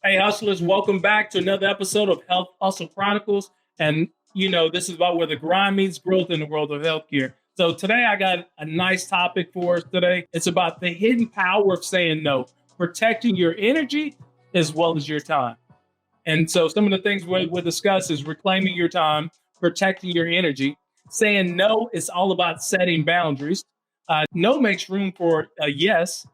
Hey, hustlers, welcome back to another episode of Health Hustle Chronicles. And, this is about where the grind meets growth in the world of healthcare. So, today I got a nice topic for us today. It's about the hidden power of saying no, protecting your energy as well as your time. And so, some of the things we'll discuss is reclaiming your time, protecting your energy. Saying no is all about setting boundaries. No makes room for a yes.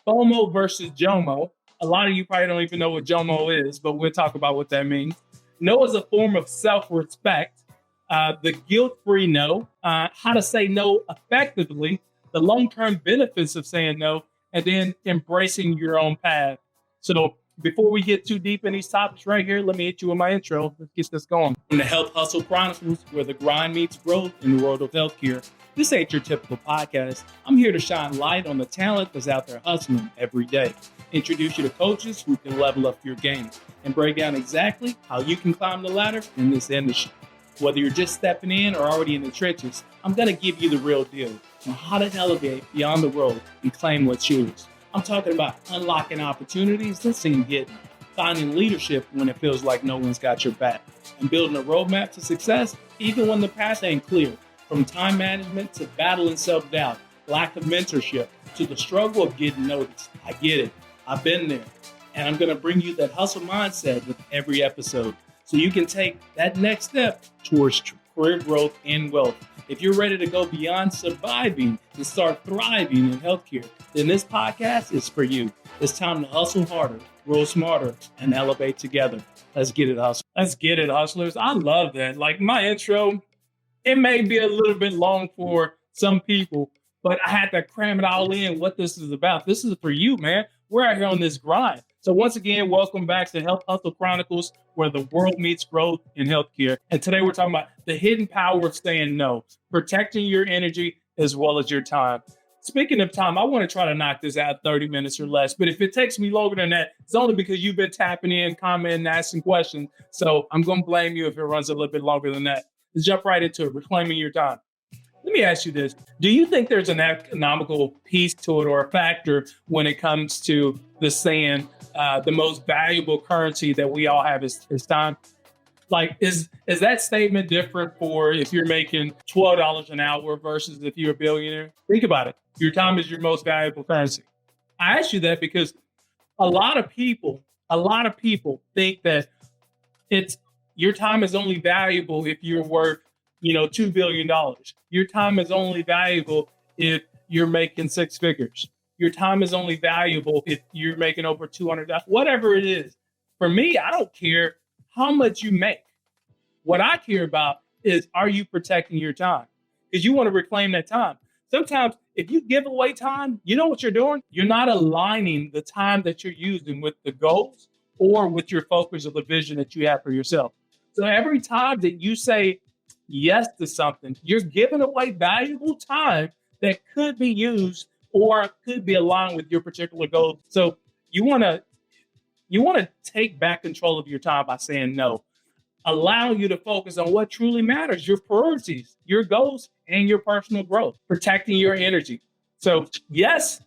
FOMO versus JOMO. A lot of you probably don't even know what JOMO is, but we'll talk about what that means. No is a form of self-respect. The guilt-free no, how to say no effectively, the long-term benefits of saying no, and then embracing your own path. So before we get too deep in these topics right here, let me hit you with my intro. Let's get this going. In the Health Hustle Chronicles, where the grind meets growth in the world of healthcare. This ain't your typical podcast. I'm here to shine light on the talent that's out there hustling every day. Introduce you to coaches who can level up your game and break down exactly how you can climb the ladder in this industry. Whether you're just stepping in or already in the trenches, I'm going to give you the real deal on how to elevate beyond the road and claim what's yours. I'm talking about unlocking opportunities that seem hidden, finding leadership when it feels like no one's got your back, and building a roadmap to success even when the path ain't clear. From time management to battling self-doubt, lack of mentorship, to the struggle of getting noticed. I get it. I've been there. And I'm going to bring you that hustle mindset with every episode so you can take that next step towards career growth and wealth. If you're ready to go beyond surviving and start thriving in healthcare, then this podcast is for you. It's time to hustle harder, grow smarter, and elevate together. Let's get it, hustlers. Let's get it, hustlers. I love that. Like my intro, it may be a little bit long for some people, but I had to cram it all in what this is about. This is for you, man. We're out here on this grind. So once again, welcome back to Health Hustle Chronicles, where the world meets growth in healthcare. And today we're talking about the hidden power of saying no, protecting your energy as well as your time. Speaking of time, I want to try to knock this out 30 minutes or less. But if it takes me longer than that, it's only because you've been tapping in, commenting, asking questions. So I'm going to blame you if it runs a little bit longer than that. Let's jump right into it, reclaiming your time. Let me ask you this. Do you think there's an economical piece to it or a factor when it comes to the saying the most valuable currency that we all have is time? Like, is that statement different for if you're making $12 an hour versus if you're a billionaire? Think about it. Your time is your most valuable currency. I ask you that because a lot of people think that it's your time is only valuable if you're worth, $2 billion. Your time is only valuable if you're making six figures. Your time is only valuable if you're making over 200, whatever it is. For me, I don't care how much you make. What I care about is, are you protecting your time? Because you want to reclaim that time. Sometimes if you give away time, you know what you're doing? You're not aligning the time that you're using with the goals or with your focus or the vision that you have for yourself. So every time that you say yes to something, you're giving away valuable time that could be used or could be aligned with your particular goals. So you want to take back control of your time by saying no, allowing you to focus on what truly matters, your priorities, your goals, and your personal growth, protecting your energy. So yes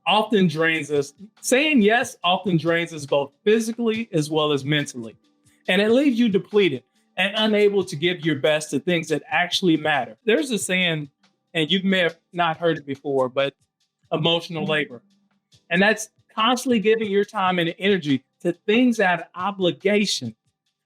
often drains us. Saying yes often drains us both physically as well as mentally. And it leaves you depleted and unable to give your best to things that actually matter. There's a saying, and you may have not heard it before, but emotional labor. And that's constantly giving your time and energy to things out of obligation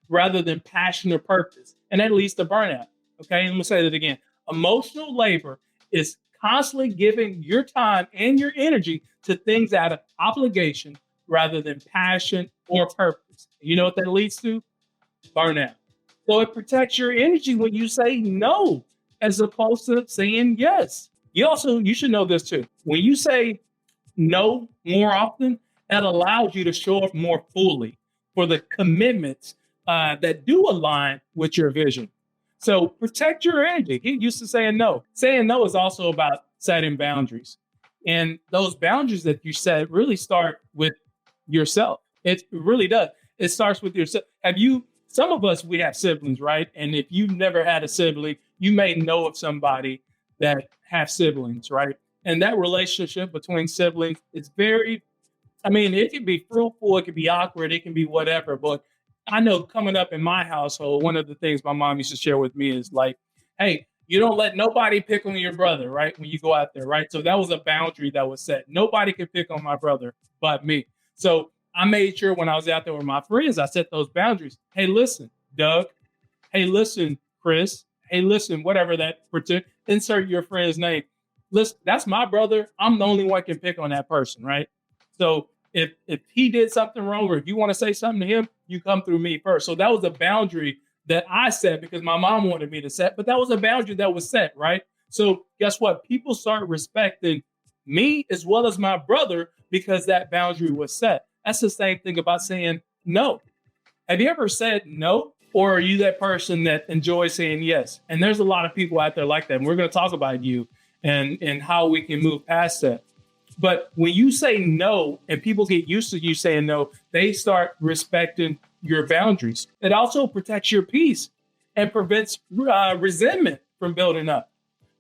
rather than passion or purpose. And that leads to burnout. Okay, let me say that again. Emotional labor is constantly giving your time and your energy to things out of obligation rather than passion or purpose. You know what that leads to? Burnout. So it protects your energy when you say no, as opposed to saying yes. You should know this too. When you say no more often, that allows you to show up more fully for the commitments that do align with your vision. So protect your energy. Get used to saying no. Saying no is also about setting boundaries. And those boundaries that you set really start with yourself. It really does. It starts with yourself. Some of us, we have siblings, right? And if you've never had a sibling, you may know of somebody that have siblings, right? And that relationship between siblings is very I mean, it can be fruitful, it can be awkward, it can be whatever. But I know coming up in my household, one of the things my mom used to share with me is like, hey, you don't let nobody pick on your brother, right? When you go out there, right? So that was a boundary that was set. Nobody could pick on my brother but me. So I made sure when I was out there with my friends, I set those boundaries. Hey, listen, Doug. Hey, listen, Chris. Hey, listen, whatever that particular, insert your friend's name. Listen, that's my brother. I'm the only one can pick on that person, right? So if he did something wrong, or if you want to say something to him, you come through me first. So that was a boundary that I set because my mom wanted me to set, but that was a boundary that was set, right? So guess what? People start respecting me as well as my brother because that boundary was set. That's the same thing about saying no. Have you ever said no? Or are you that person that enjoys saying yes? And there's a lot of people out there like that. And we're going to talk about you and how we can move past that. But when you say no and people get used to you saying no, they start respecting your boundaries. It also protects your peace and prevents resentment from building up.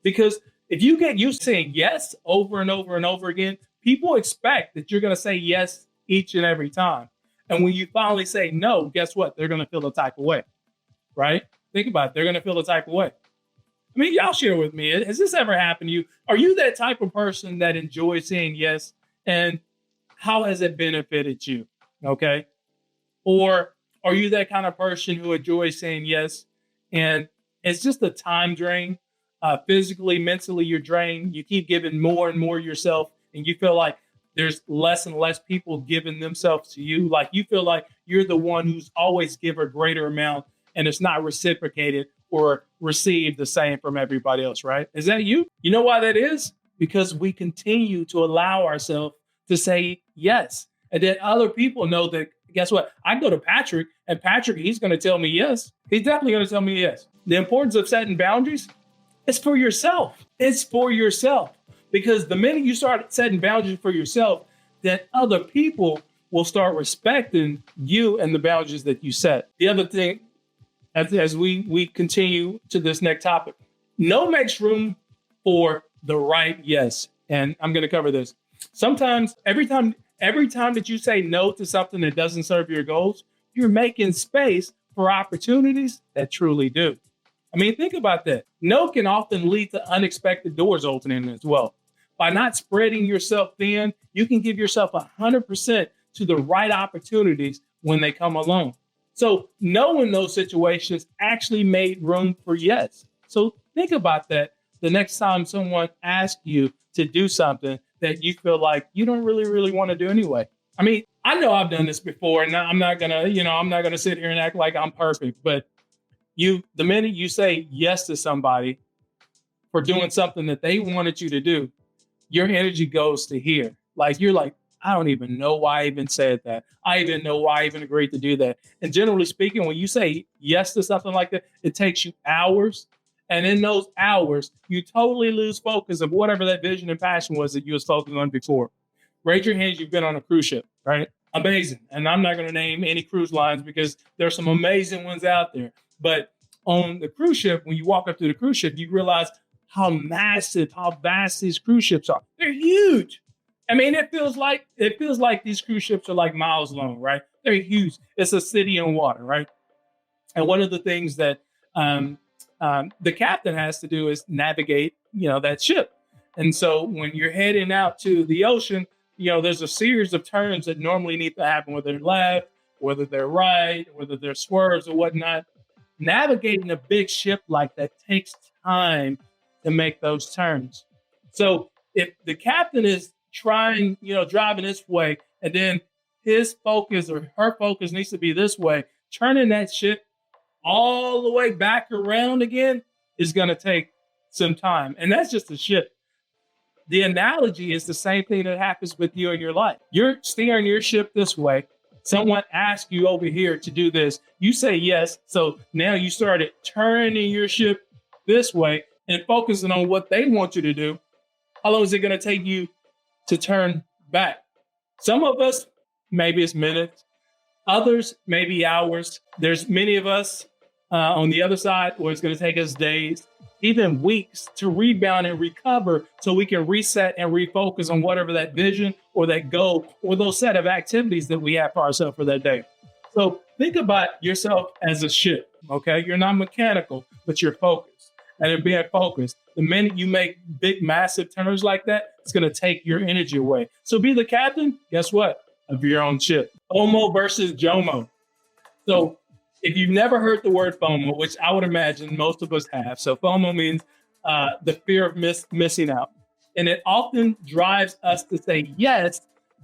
Because if you get used to saying yes over and over and over again, people expect that you're going to say yes each and every time. And when you finally say no, guess what? They're going to feel the type of way, right? Think about it. They're going to feel the type of way. I mean, y'all share with me. Has this ever happened to you? Are you that type of person that enjoys saying yes? And how has it benefited you? Okay. Or are you that kind of person who enjoys saying yes and it's just a time drain? Physically, mentally, you're drained. You keep giving more and more yourself, and you feel like there's less and less people giving themselves to you. Like you feel like you're the one who's always give a greater amount and it's not reciprocated or received the same from everybody else, right? Is that you? You know why that is? Because we continue to allow ourselves to say yes. And then other people know that, guess what? I go to Patrick and Patrick, he's going to tell me yes. He's definitely going to tell me yes. The importance of setting boundaries, it's for yourself. It's for yourself. Because the minute you start setting boundaries for yourself, then other people will start respecting you and the boundaries that you set. The other thing, as we continue to this next topic, no makes room for the right yes. And I'm going to cover this. Sometimes, every time that you say no to something that doesn't serve your goals, you're making space for opportunities that truly do. I mean, think about that. No can often lead to unexpected doors opening as well. By not spreading yourself thin, you can give yourself 100% to the right opportunities when they come along. So knowing those situations actually made room for yes. So think about that the next time someone asks you to do something that you feel like you don't really want to do anyway. I mean, I know I've done this before, and I'm not gonna sit here and act like I'm perfect, but the minute you say yes to somebody for doing something that they wanted you to do, your energy goes to here. Like you're like, I don't even know why I even said that. I even know why I even agreed to do that. And generally speaking, when you say yes to something like that, it takes you hours. And in those hours, you totally lose focus of whatever that vision and passion was that you was focusing on before. Raise your hands, you've been on a cruise ship, right? Amazing. And I'm not going to name any cruise lines because there's some amazing ones out there. But on the cruise ship, when you walk up to the cruise ship, you realize how massive, how vast these cruise ships are. They're huge. I mean, it feels like these cruise ships are like miles long, right? They're huge. It's a city in water, right? And one of the things that the captain has to do is navigate, that ship. And so when you're heading out to the ocean, there's a series of turns that normally need to happen, whether they're left, whether they're right, whether they're swerves or whatnot. Navigating a big ship like that takes time to make those turns. So if the captain is trying, driving this way, and then his focus or her focus needs to be this way, turning that ship all the way back around again is going to take some time. And that's just a ship. The analogy is the same thing that happens with you in your life. You're steering your ship this way. Someone asks you over here to do this. You say yes. So now you started turning your ship this way and focusing on what they want you to do. How long is it going to take you to turn back? Some of us, maybe it's minutes. Others, maybe hours. There's many of us on the other side, or it's going to take us days, even weeks to rebound and recover so we can reset and refocus on whatever that vision or that goal or those set of activities that we have for ourselves for that day. So think about yourself as a ship, okay? You're not mechanical, but you're focused. And in being focused, the minute you make big, massive turns like that, it's going to take your energy away. So be the captain, guess what? Of your own ship. FOMO versus JOMO. So if you've never heard the word FOMO, which I would imagine most of us have, so FOMO means the fear of missing out. And it often drives us to say yes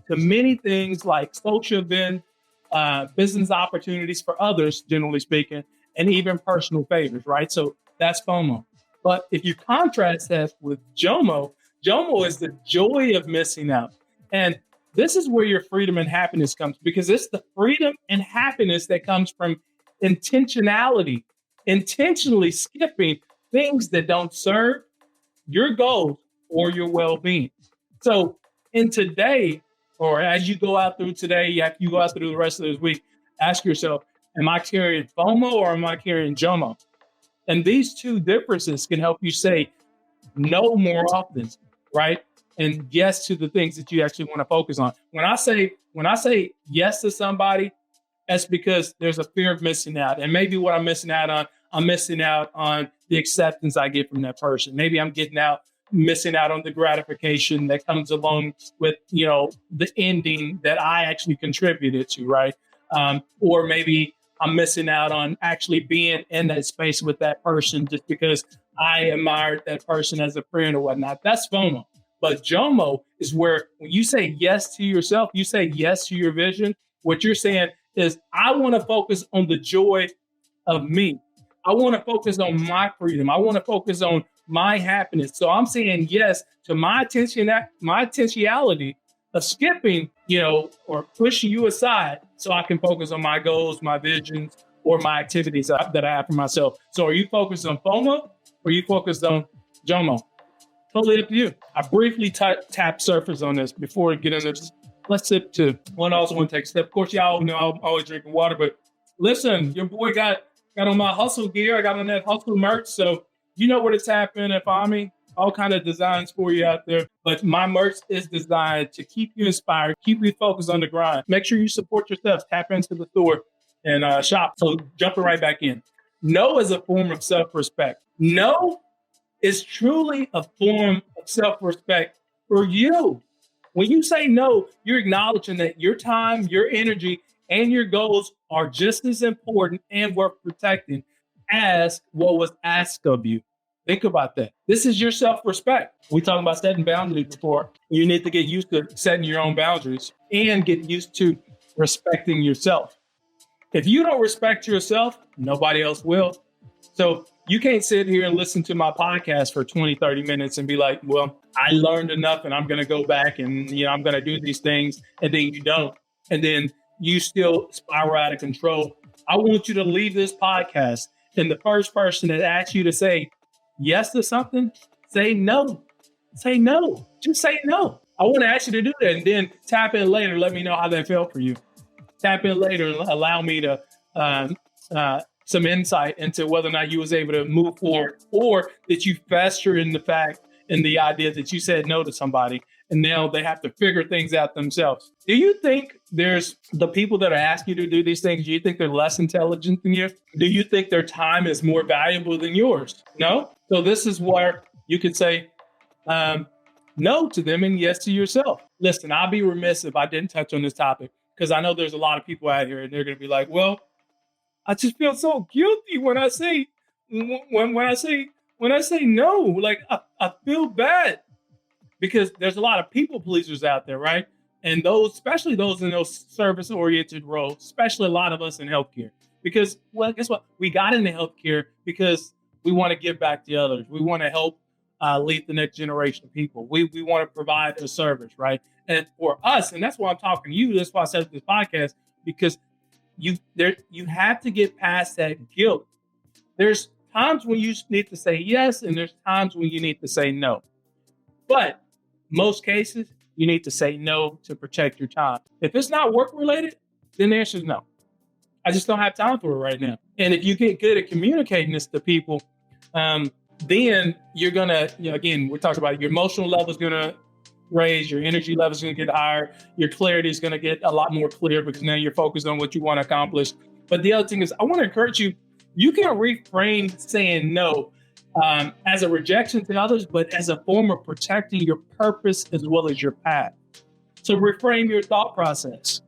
to many things like social events, business opportunities for others, generally speaking, and even personal favors, right? So that's FOMO. But if you contrast that with JOMO, JOMO is the joy of missing out. And this is where your freedom and happiness comes, because it's the freedom and happiness that comes from intentionality, intentionally skipping things that don't serve your goals or your well-being. So in today, or as you go out through today, after you go out through the rest of this week, ask yourself, am I carrying FOMO or am I carrying JOMO? And these two differences can help you say no more often, right? And yes to the things that you actually want to focus on. When I say yes to somebody, that's because there's a fear of missing out. And maybe what I'm missing out on the acceptance I get from that person. Maybe I'm missing out on the gratification that comes along with, the ending that I actually contributed to, right? Or maybe I'm missing out on actually being in that space with that person just because I admired that person as a friend or whatnot. That's FOMO. But JOMO is where when you say yes to yourself, you say yes to your vision. What you're saying is, I want to focus on the joy of me. I want to focus on my freedom. I want to focus on my happiness. So I'm saying yes to my intentionality of skipping, or pushing you aside so I can focus on my goals, my visions, or my activities that I have for myself. So are you focused on FOMO or are you focused on JOMO? Totally up to you. I briefly tap surface on this before we get into this. Let's sip to one. Also want to take a step. Of course, y'all know I'm always drinking water, but listen, your boy got on my hustle gear. I got on that hustle merch. So you know where to tap in and find me. All kind of designs for you out there. But my merch is designed to keep you inspired, keep you focused on the grind. Make sure you support yourself. Tap into the store and shop. So jumping right back in. No is a form of self-respect. No is truly a form of self-respect for you. When you say no, you're acknowledging that your time, your energy, and your goals are just as important and worth protecting as what was asked of you. Think about that. This is your self-respect. We talked about setting boundaries before. You need to get used to setting your own boundaries and get used to respecting yourself. If you don't respect yourself, nobody else will. So you can't sit here and listen to my podcast for 20, 30 minutes and be like, well, I learned enough and I'm going to go back and, I'm going to do these things. And then you don't. And then you still spiral out of control. I want you to leave this podcast and the first person that asks you to say yes to something, say no. Say no. Just say no. I want to ask you to do that and then tap in later. Let me know how that felt for you. Tap in later and allow me to some insight into whether or not you was able to move forward, or that you fester in the idea that you said no to somebody and now they have to figure things out themselves. Do you think there's the people that are asking you to do these things, do you think they're less intelligent than you? Do you think their time is more valuable than yours? No? So this is where you could say no to them and yes to yourself. Listen, I'll be remiss if I didn't touch on this topic, because I know there's a lot of people out here and they're going to be like, well, I just feel so guilty when I say no. Like I feel bad, because there's a lot of people pleasers out there, right? And those, especially those in those service-oriented roles, especially a lot of us in healthcare. Because, well, guess what? We got into healthcare because we want to give back to others. We want to help lead the next generation of people. We want to provide a service, right? And for us, and that's why I'm talking to you. That's why I set up this podcast, because you have to get past that guilt. There's times when you need to say yes, and there's times when you need to say no. But most cases, you need to say no to protect your time. If it's not work related, then the answer is no. I just don't have time for it right now. And if you get good at communicating this to people, then you're gonna, again, we're talking about your emotional level is gonna raise, your energy level is gonna get higher, your clarity is gonna get a lot more clear because now you're focused on what you want to accomplish. But the other thing is, I want to encourage you, you can reframe saying no as a rejection to others, but as a form of protecting your purpose as well as your path. So reframe your thought process.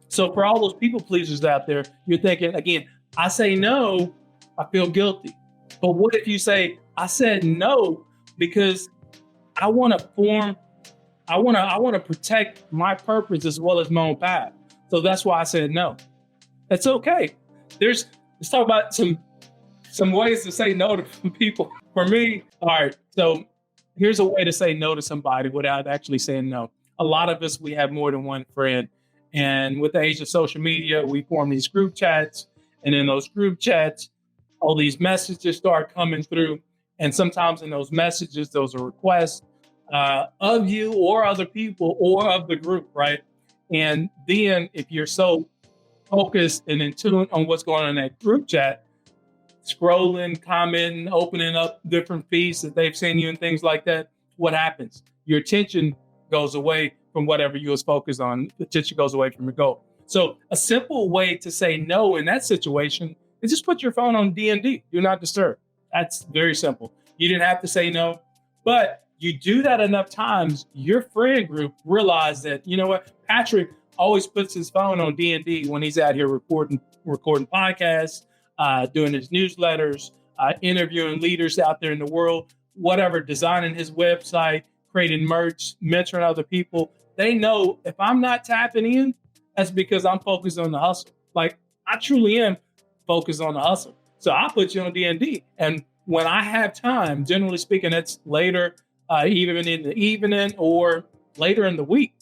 So for all those people pleasers out there, you're thinking, again, I say no, I feel guilty. But what if you say, I said no because I want to protect my purpose as well as my own path. So that's why I said no. That's okay. Let's talk about some ways to say no to people. For me, all right, so here's a way to say no to somebody without actually saying no. A lot of us, we have more than one friend. And with the age of social media, we form these group chats. And in those group chats, all these messages start coming through. And sometimes in those messages, those are requests of you or other people or of the group, right? And then if you're so focused and in tune on what's going on in that group chat, scrolling, commenting, opening up different feeds that they've sent you and things like that, what happens? Your attention goes away from whatever you was focused on. The attention goes away from your goal. So a simple way to say no in that situation is just put your phone on D&D, do not disturb. That's very simple. You didn't have to say no, but you do that enough times, your friend group realize that, you know what, Patrick always puts his phone on D&D when he's out here recording podcasts, doing his newsletters, interviewing leaders out there in the world, whatever, designing his website, creating merch, mentoring other people. They know if I'm not tapping in, that's because I'm focused on the hustle. Like, I truly am focused on the hustle. So I put you on D&D. And when I have time, generally speaking, that's later, even in the evening or later in the week,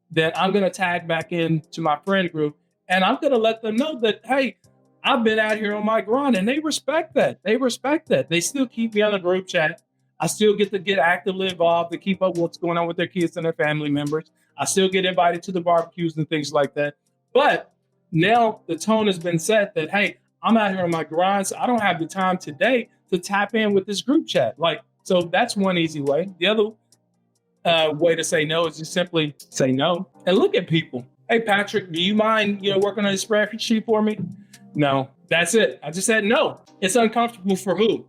then I'm going to tag back into my friend group. And I'm going to let them know that, hey, I've been out here on my grind, and they respect that. They respect that. They still keep me on the group chat. I still get to get actively involved to keep up what's going on with their kids and their family members. I still get invited to the barbecues and things like that. But now the tone has been set that, hey, I'm out here on my grind, so I don't have the time today to tap in with this group chat. So that's one easy way. The other way to say no is just simply say no and look at people. Hey, Patrick, do you mind, working on this spreadsheet for me? No, that's it. I just said no. It's uncomfortable for who?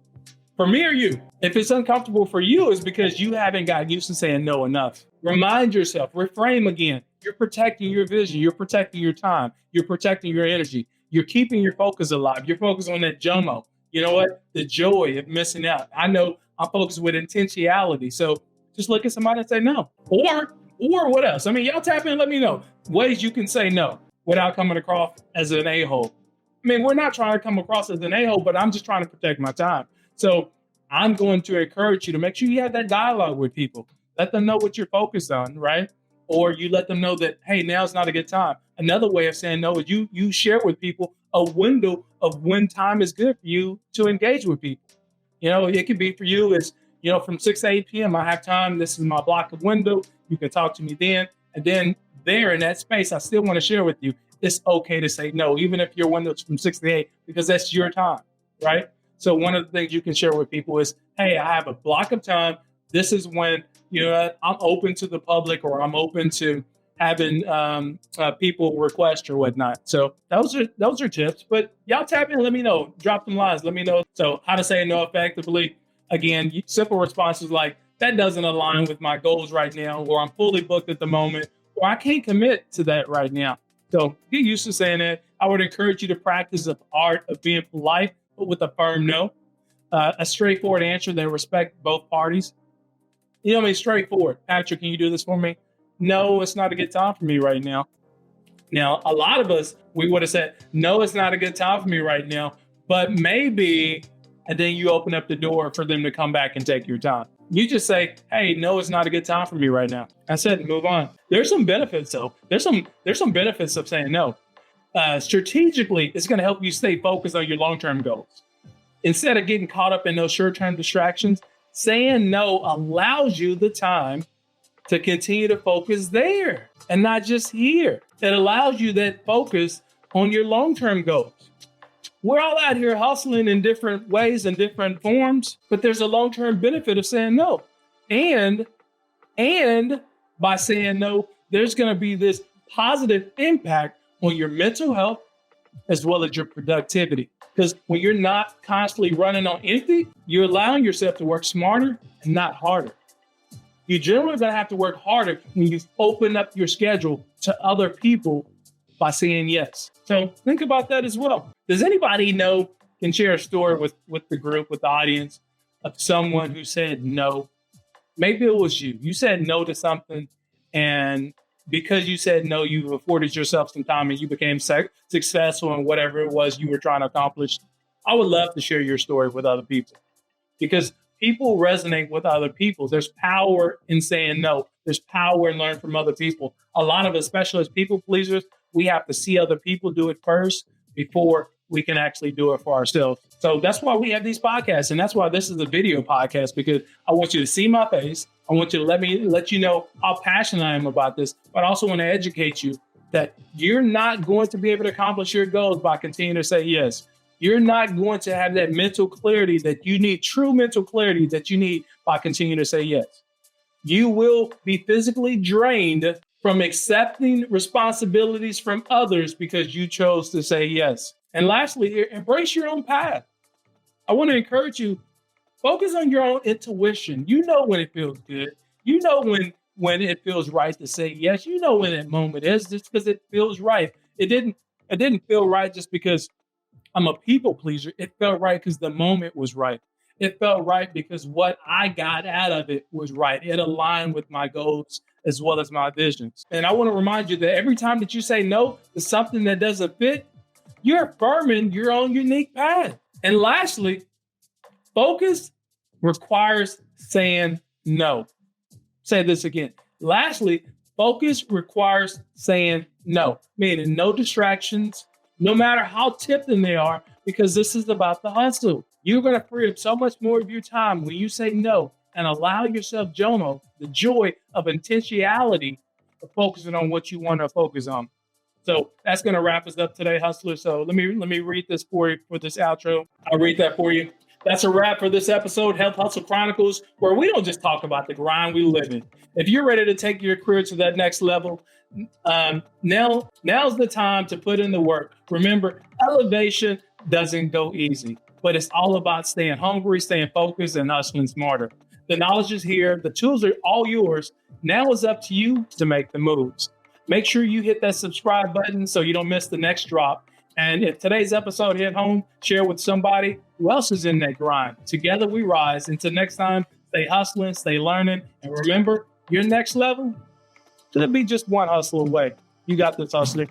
For me or you? If it's uncomfortable for you, it's because you haven't gotten used to saying no enough. Remind yourself, reframe again. You're protecting your vision. You're protecting your time. You're protecting your energy. You're keeping your focus alive. You're focused on that JOMO. You know what? The joy of missing out. I know I'm focused with intentionality. So just look at somebody and say no. Or what else? I mean, y'all tap in and let me know ways you can say no without coming across as an a-hole. I mean, we're not trying to come across as an a-hole, but I'm just trying to protect my time. So I'm going to encourage you to make sure you have that dialogue with people. Let them know what you're focused on, right? Or you let them know that, hey, now's not a good time. Another way of saying no is you share with people a window of when time is good for you to engage with people. It could be for you is, from 6 to 8 p.m., I have time. This is my block of window. You can talk to me then. And then there in that space, I still want to share with you. It's okay to say no, even if your window's from 6 to 8, because that's your time, right? So one of the things you can share with people is, hey, I have a block of time. This is when, I'm open to the public, or I'm open to having people request or whatnot. So those are tips. But y'all tap in, let me know. Drop them lines, let me know. So how to say no effectively. Again, simple responses like, that doesn't align with my goals right now, or I'm fully booked at the moment, or I can't commit to that right now. So get used to saying that. I would encourage you to practice the art of being polite, but with a firm no. A straightforward answer that respects both parties. Straightforward. Patrick, can you do this for me? No, it's not a good time for me right now. Now, a lot of us, we would have said, no, it's not a good time for me right now, but maybe, and then you open up the door for them to come back and take your time. You just say, hey, no, it's not a good time for me right now. I said, move on. There's some benefits though. There's some benefits of saying no. Strategically, it's going to help you stay focused on your long-term goals. Instead of getting caught up in those short-term distractions, saying no allows you the time to continue to focus there and not just here. It allows you that focus on your long-term goals. We're all out here hustling in different ways and different forms, but there's a long-term benefit of saying no. And by saying no, there's going to be this positive impact on your mental health as well as your productivity. Because when you're not constantly running on empty, you're allowing yourself to work smarter and not harder. You're generally going to have to work harder when you open up your schedule to other people by saying yes. So think about that as well. Does anybody can share a story with the group, with the audience, of someone who said no? Maybe it was you. You said no to something, and because you said no, you afforded yourself some time and you became successful in whatever it was you were trying to accomplish. I would love to share your story with other people, because people resonate with other people. There's power in saying no. There's power in learning from other people. A lot of us, especially as people pleasers, we have to see other people do it first before we can actually do it for ourselves. So that's why we have these podcasts. And that's why this is a video podcast, because I want you to see my face. I want you to let you know how passionate I am about this, but I also want to educate you that you're not going to be able to accomplish your goals by continuing to say yes. You're not going to have that mental clarity that you need, true mental clarity that you need by continuing to say yes. You will be physically drained from accepting responsibilities from others because you chose to say yes. And lastly, embrace your own path. I want to encourage you, focus on your own intuition. You know when it feels good. You know when it feels right to say yes. You know when that moment is, just because it feels right. It didn't feel right just because I'm a people pleaser. It felt right because the moment was right. It felt right because what I got out of it was right. It aligned with my goals as well as my visions. And I want to remind you that every time that you say no to something that doesn't fit, you're affirming your own unique path. And lastly, focus requires saying no. Say this again. Lastly, focus requires saying no, meaning no distractions, no matter how tempting they are, because this is about the hustle. You're going to free up so much more of your time when you say no and allow yourself, JOMO, the joy of intentionality of focusing on what you want to focus on. So that's going to wrap us up today, hustlers. So let me read this for you for this outro. I'll read that for you. That's a wrap for this episode, Health Hustle Chronicles, where we don't just talk about the grind we live in. If you're ready to take your career to that next level, now's the time to put in the work. Remember, elevation doesn't go easy, but it's all about staying hungry, staying focused, and hustling smarter. The knowledge is here. The tools are all yours. Now it's up to you to make the moves. Make sure you hit that subscribe button so you don't miss the next drop. And if today's episode hit home, share with somebody who else is in that grind. Together we rise. Until next time, stay hustling, stay learning. And remember, your next level could be just one hustle away. You got this, hustler.